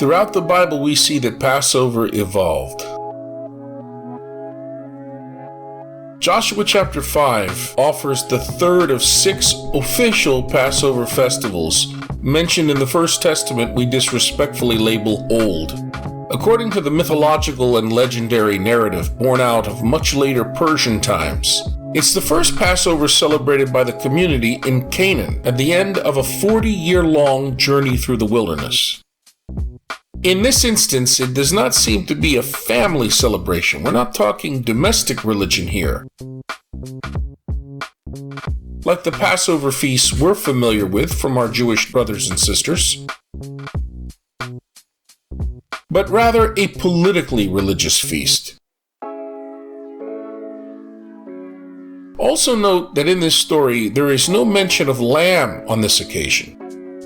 Throughout the Bible, we see that Passover evolved. Joshua chapter 5 offers the third of 6 official Passover festivals mentioned in the First Testament we disrespectfully label Old. According to the mythological and legendary narrative born out of much later Persian times, it's the first Passover celebrated by the community in Canaan at the end of a 40-year-long journey through the wilderness. In this instance, it does not seem to be a family celebration. We're not talking domestic religion here, like the Passover feasts we're familiar with from our Jewish brothers and sisters, but rather a politically religious feast. Also note that in this story, there is no mention of lamb on this occasion.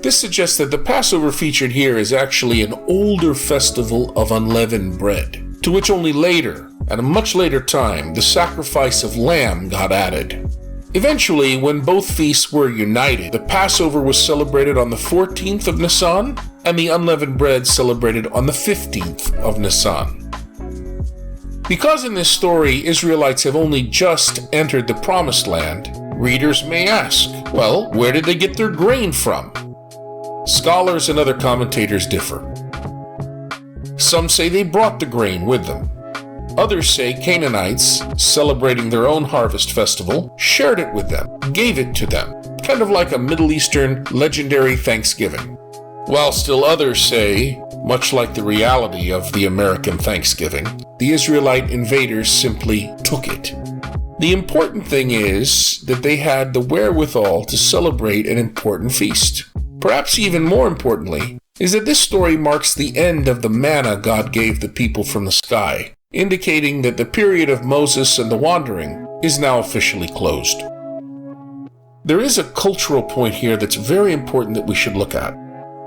This suggests that the Passover featured here is actually an older festival of unleavened bread, to which only later, at a much later time, the sacrifice of lamb got added. Eventually, when both feasts were united, the Passover was celebrated on the 14th of Nisan, and the unleavened bread celebrated on the 15th of Nisan. Because in this story, Israelites have only just entered the Promised Land, readers may ask, well, where did they get their grain from? Scholars and other commentators differ. Some say they brought the grain with them. Others say Canaanites, celebrating their own harvest festival, shared it with them, gave it to them, kind of like a Middle Eastern legendary Thanksgiving. While still others say, much like the reality of the American Thanksgiving, the Israelite invaders simply took it. The important thing is that they had the wherewithal to celebrate an important feast. Perhaps even more importantly, is that this story marks the end of the manna God gave the people from the sky, indicating that the period of Moses and the wandering is now officially closed. There is a cultural point here that's very important that we should look at.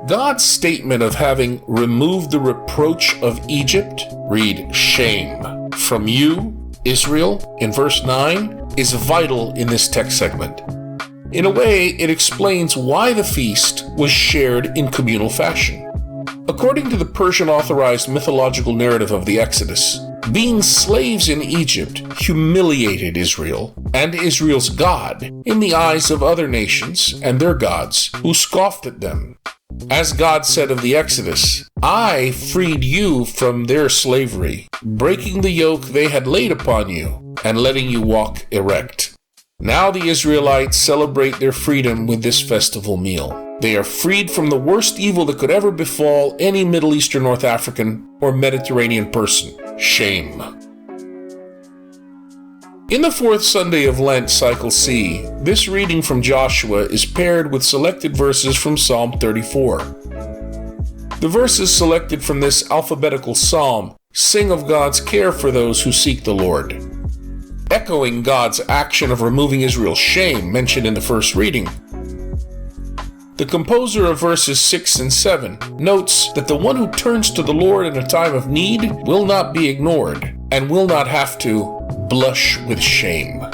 God's statement of having removed the reproach of Egypt, read shame, from you, Israel, in verse 9, is vital in this text segment. In a way, it explains why the feast was shared in communal fashion. According to the Persian-authorized mythological narrative of the Exodus, being slaves in Egypt humiliated Israel and Israel's God in the eyes of other nations and their gods who scoffed at them. As God said of the Exodus, I freed you from their slavery, breaking the yoke they had laid upon you and letting you walk erect. Now the Israelites celebrate their freedom with this festival meal. They are freed from the worst evil that could ever befall any Middle Eastern, North African, or Mediterranean person: shame. In the fourth Sunday of Lent, Cycle C, this reading from Joshua is paired with selected verses from Psalm 34. The verses selected from this alphabetical psalm sing of God's care for those who seek the Lord. Echoing God's action of removing Israel's shame mentioned in the first reading, the composer of verses 6 and 7 notes that the one who turns to the Lord in a time of need will not be ignored and will not have to blush with shame.